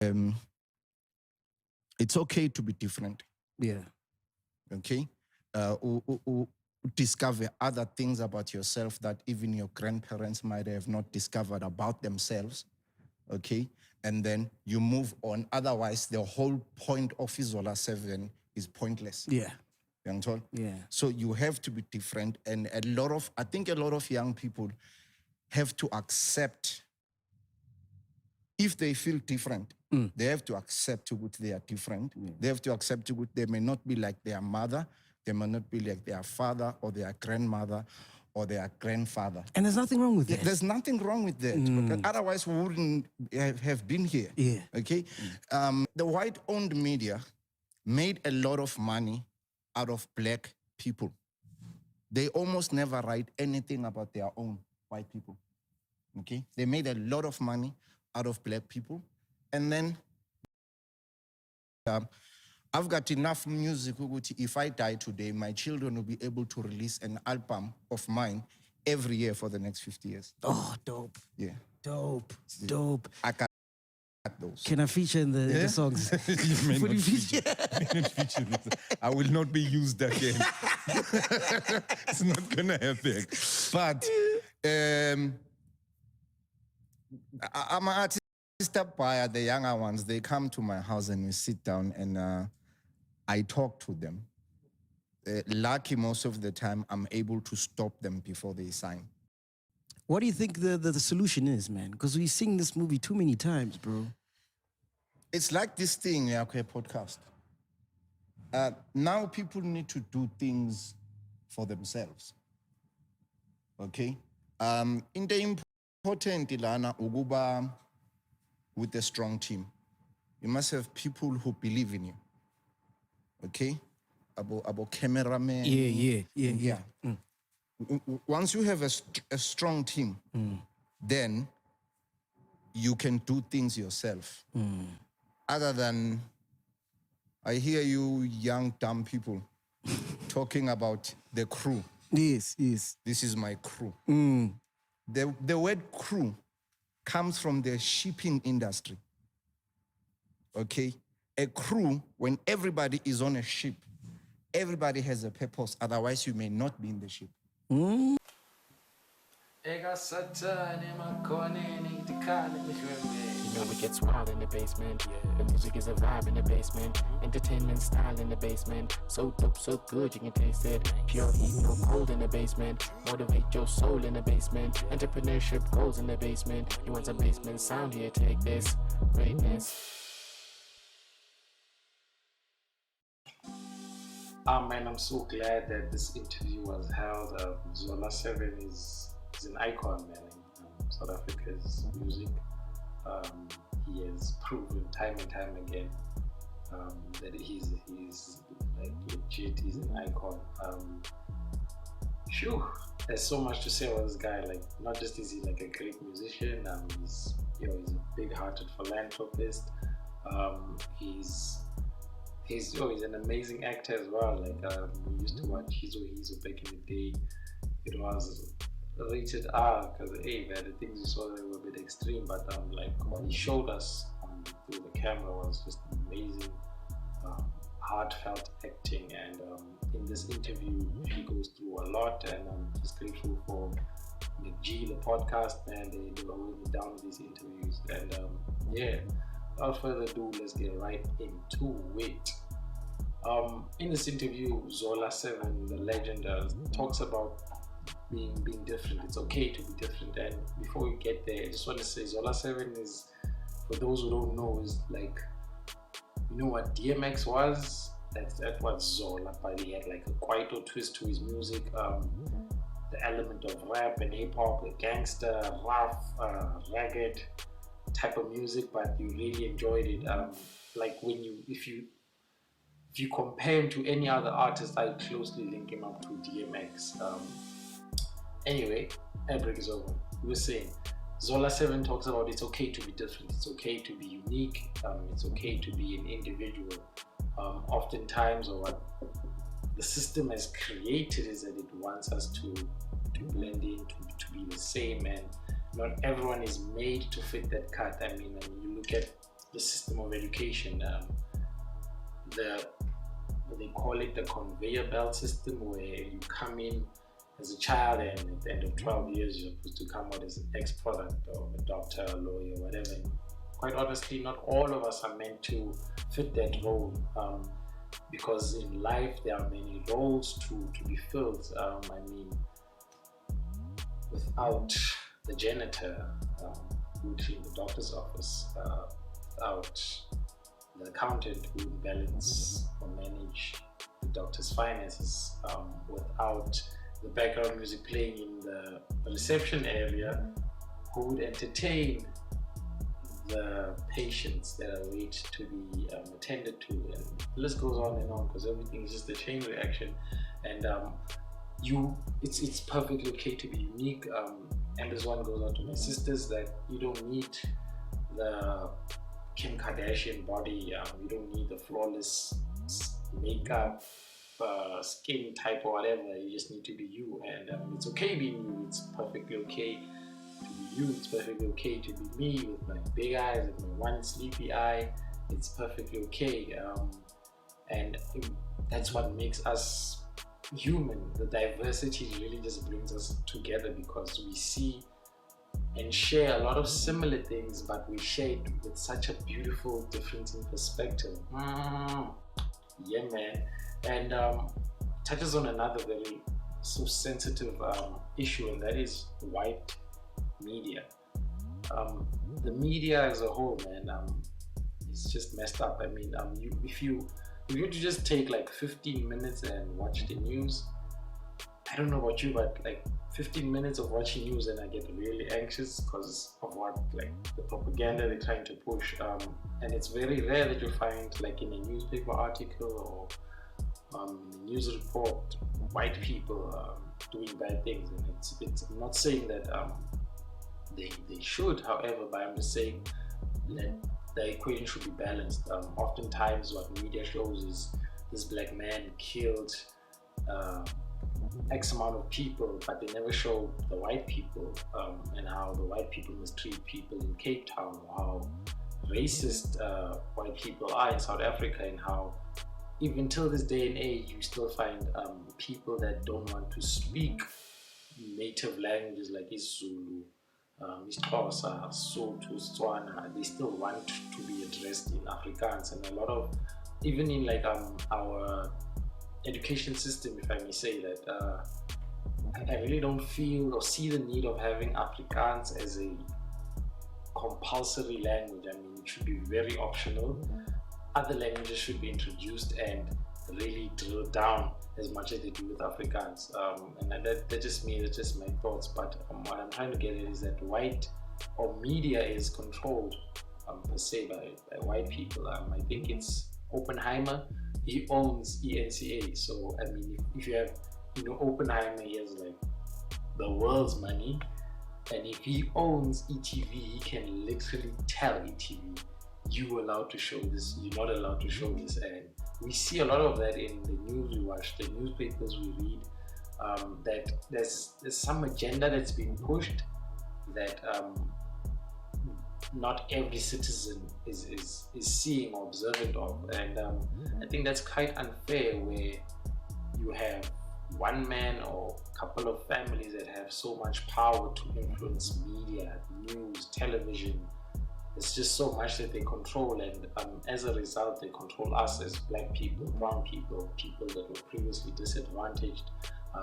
it's okay to be different. Yeah. Okay? Discover other things about yourself that even your grandparents might have not discovered about themselves. Okay? And then you move on. Otherwise, the whole point of Zola 7 is pointless. Yeah. Yeah. So you have to be different. And I think a lot of young people have to accept, if they feel different, they have to accept what they are different. They have to accept what they may not be like their mother, they may not be like their father or their grandmother or their grandfather. And there's nothing wrong with that. There's nothing wrong with that. Because otherwise, we wouldn't have been here. Yeah. Okay? The white-owned media made a lot of money out of black people. They almost never write anything about their own white people. Okay? They made a lot of money out of black people. And then I've got enough music. If I die today, my children will be able to release an album of mine every year for the next 50 years. Oh, dope. Yeah. Dope. Dope. I got those. Can I feature in the songs? You may not feature. I will not be used again. It's not gonna happen. But I'm an artist buyer. The younger ones, they come to my house and we sit down and I talk to them. Lucky most of the time, I'm able to stop them before they sign. What do you think the solution is, man? Because we've seen this movie too many times, bro. It's like this thing, okay, podcast. Now people need to do things for themselves. Okay? In the important ilana uguba with a strong team. You must have people who believe in you. Okay? About cameramen. Yeah. Once you have a strong team, then you can do things yourself. Other than, I hear you young, dumb people talking about the crew. Yes. This is my crew. The word crew comes from the shipping industry. Okay? A crew, when everybody is on a ship, everybody has a purpose. Otherwise, you may not be in the ship. You know it gets wild in the basement. The music is a vibe in the basement. Entertainment style in the basement. So dope, so good, you can taste it. Pure heat, no cold in the basement. Motivate your soul in the basement. Entrepreneurship goes in the basement. You want some basement sound here, take this. Greatness. Man, I'm so glad that this interview was held. Zola 7 is an icon, man, in South Africa's music. He has proven time and time again that he's like legit. He's an icon. There's so much to say about this guy. Like, not just is he like a great musician. He's a big-hearted philanthropist. He's an amazing actor as well. Like, we used to watch Yizo-Yizo back in the day. It was rated R because the things we saw there were a bit extreme, but like what he showed us through the camera was just amazing, heartfelt acting. And in this interview, he goes through a lot, and I'm just grateful for macg, the podcast, and they were holding me down with these interviews. And without further ado, let's get right into it. In this interview, Zola 7, the legend, talks about being different. It's okay to be different. And before we get there, I just want to say Zola 7 is, for those who don't know, is like, you know what DMX was? That was Zola, but he had like a Kwaito twist to his music. The element of rap and hip-hop, the gangster, rough, ragged type of music, but you really enjoyed it. Like if you compare him to any other artist, I closely link him up to DMX. Anyway, ad break is over. We were saying Zola 7 talks about it's okay to be different, it's okay to be unique, it's okay to be an individual. Oftentimes, or what the system has created is that it wants us to blend in, to be the same, and not everyone is made to fit that cut. I mean, you look at the system of education. They call it the conveyor belt system, where you come in as a child, and at the end of 12 years you're supposed to come out as an ex-product or a doctor, a lawyer, whatever. And quite honestly, not all of us are meant to fit that role, because in life there are many roles to be filled. Without the janitor who would clean the doctor's office, without the accountant who would balance or manage the doctor's finances, without the background music playing in the reception area who would entertain the patients that are waiting to be attended to, and the list goes on and on, because everything is just a chain reaction. And it's perfectly okay to be unique. And this one goes out to my sisters, that you don't need the Kim Kardashian body, you don't need the flawless makeup, skin type or whatever. You just need to be you, and it's okay being you. It's perfectly okay to be you. It's perfectly okay to be me with my big eyes and my one sleepy eye. It's perfectly okay, and that's what makes us human. The diversity really just brings us together, because we see and share a lot of similar things, but we share it with such a beautiful difference in perspective. Yeah, man. And touches on another very so sensitive issue, and that is white media. The media as a whole, man, it's just messed up. I mean, if you were to just take like 15 minutes and watch the news, I don't know about you, but like 15 minutes of watching news and I get really anxious because of what, like, the propaganda they're trying to push. And it's very rare that you find, like, in a newspaper article or in a news report, white people doing bad things. And I'm not saying that they should, however, but I'm just saying that the equation should be balanced. Oftentimes what media shows is this black man killed X amount of people, but they never show the white people, and how the white people mistreat people in Cape Town, or how racist white people are in South Africa, and how even till this day and age you still find people that don't want to speak native languages like isiZulu, isiXhosa, Sotho, Tswana. They still want to be addressed in Afrikaans, and a lot of, even in like our education system, if I may say that, I really don't feel or see the need of having Afrikaans as a compulsory language. I mean, it should be very optional. Other languages should be introduced and really drill down as much as they do with Afrikaans. And that's just me, that's just my thoughts. But what I'm trying to get at is that white or media is controlled per se by white people. I think it's Oppenheimer. He owns ENCA, so I mean, if you have, Oppenheimer, he has like the world's money, and if he owns ETV, he can literally tell ETV, you're allowed to show this, you're not allowed to show this. And we see a lot of that in the news we watch, the newspapers we read, that there's some agenda that's being pushed that not every citizen is seeing or observant of. And I think that's quite unfair, where you have one man or a couple of families that have so much power to influence media, news, television. It's just so much that they control, and as a result they control us as black people, brown people, people that were previously disadvantaged,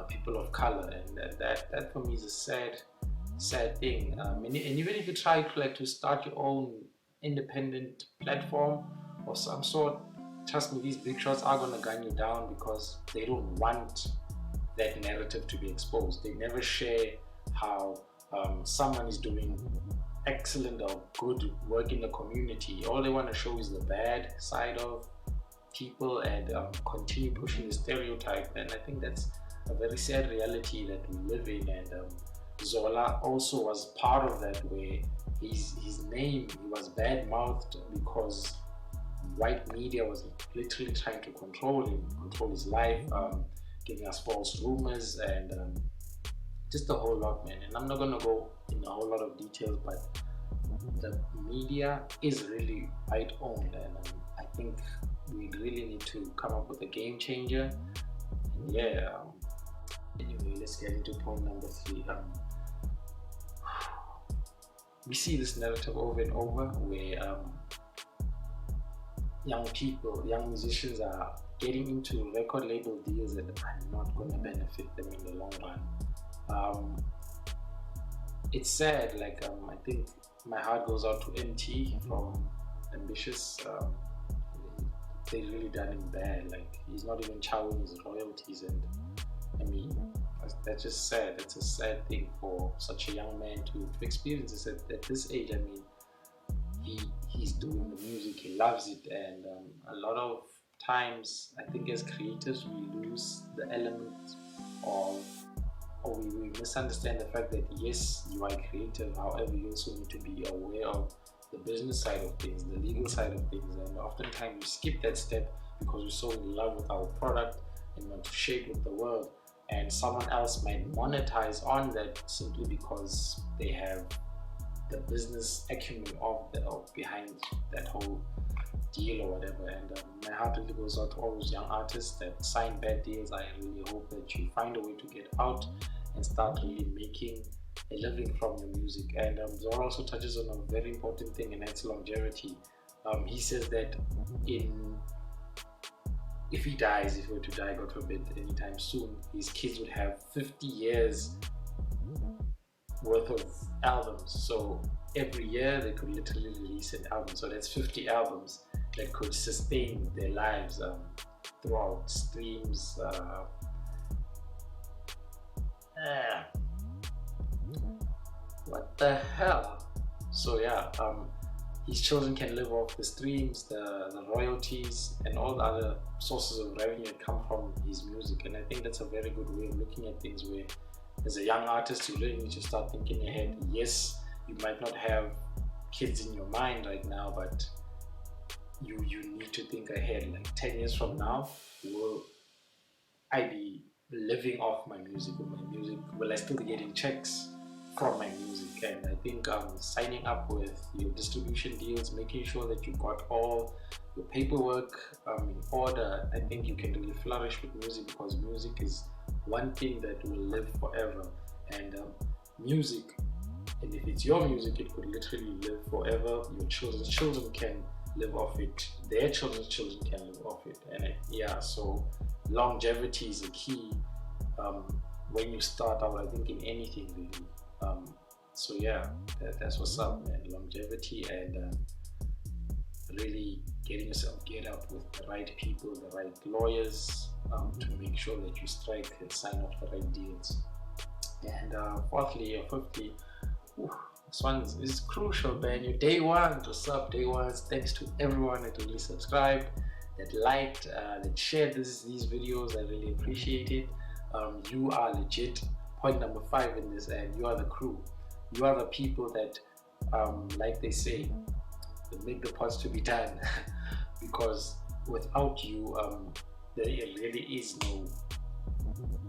people of color. And that for me is a sad thing. And even if you try to start your own independent platform of some sort, trust me, these big shots are going to gun you down, because they don't want that narrative to be exposed. They never share how someone is doing excellent or good work in the community. All they want to show is the bad side of people, and continue pushing the stereotype. And I think that's a very sad reality that we live in. And Zola also was part of that, where his name, he was bad-mouthed because white media was literally trying to control him, control his life, giving us false rumors, and just a whole lot, man. And I'm not gonna go in a whole lot of details, but the media is really white owned, and I think we really need to come up with a game changer. And anyway, let's get into point number 3. We see this narrative over and over where young musicians are getting into record label deals that are not going to benefit them in the long run. It's sad, like I think my heart goes out to MT from Ambitious. They really done him bad, like he's not even chowing his royalties, and I mean that's just sad. It's a sad thing for such a young man to experience this at this age. I mean, he's doing the music, he loves it, and a lot of times I think as creators we lose the element of, or we misunderstand the fact that yes, you are creative, however you also need to be aware of the business side of things, the legal side of things, and oftentimes we skip that step because we're so in love with our product and want to share it with the world, and someone else might monetize on that simply because they have the business acumen of behind that whole deal or whatever. And my heart really goes out to all those young artists that sign bad deals. I really hope that you find a way to get out and start really making a living from your music. And Zola also touches on a very important thing, and that's longevity. He says that if he dies, if he were to die, God forbid, anytime soon, his kids would have 50 years worth of albums. So every year they could literally release an album. So that's 50 albums that could sustain their lives throughout streams. What the hell? So his children can live off the streams, the royalties, and all the other sources of revenue that come from his music. And I think that's a very good way of looking at things, where as a young artist you really need to start thinking ahead. Yes, you might not have kids in your mind right now, but you need to think ahead. Like 10 years from now, will I be living off my music? Will I still be getting checks from my music? And I think signing up with your distribution deals, making sure that you got all your paperwork in order, I think you can really flourish with music, because music is one thing that will live forever. And music, and if it's your music, it could literally live forever. Your children's children can live off it, their children's children can live off it. And so longevity is a key when you start out, I think, in anything really. That's what's up, man. Longevity, and really getting yourself geared up with the right people, the right lawyers, to make sure that you strike and sign off the right deals. And fourthly or fifthly, this one is crucial, man. Your day one. What's up, day ones? Thanks to everyone that really subscribed, that liked, that shared these videos. I really appreciate it. You are legit. Point number 5 in this, and you are the crew. You are the people that, like they say, that make the pods to be done. Because without you, there really is no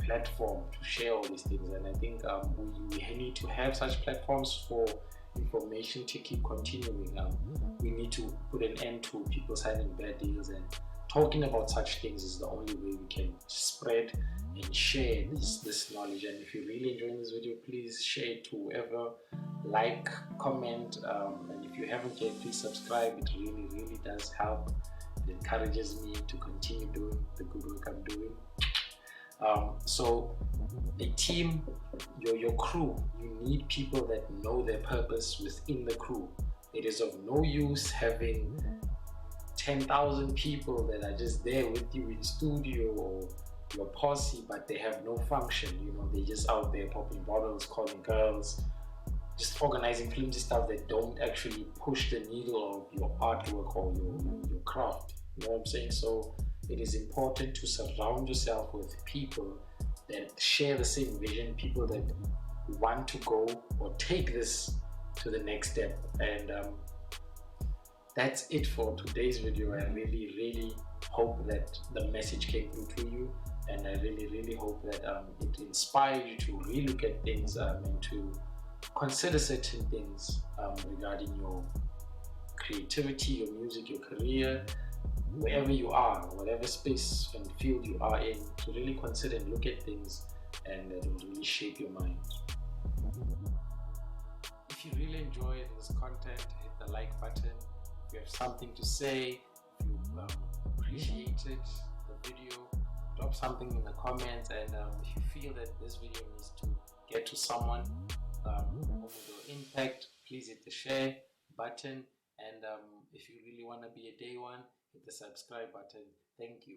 platform to share all these things. And I think we need to have such platforms for information to keep continuing. We need to put an end to people signing bad deals, and talking about such things is the only way we can spread and share this knowledge. And if you're really enjoying this video, please share it to whoever, like, comment, and if you haven't yet, please subscribe. It really does help. It encourages me to continue doing the good work I'm doing. So a team, your crew, you need people that know their purpose within the crew. It is of no use having 10,000 people that are just there with you in studio, or your posse, but they have no function. They're just out there popping bottles, calling girls, just organizing flimsy stuff that don't actually push the needle of your artwork or your craft. You know what I'm saying? So it is important to surround yourself with people that share the same vision, people that want to go or take this to the next step. And that's it for today's video. I really hope that the message came through to you, and I really hope that it inspired you to relook at things and to consider certain things regarding your creativity, your music, your career, wherever you are, whatever space and field you are in, to really consider and look at things, and that will really shape your mind. If you really enjoyed this content, hit the like button. If you have something to say, if you appreciated the video, drop something in the comments. And if you feel that this video needs to get to someone who will impact, please hit the share button. And if you really want to be a day one, hit the subscribe button. Thank you.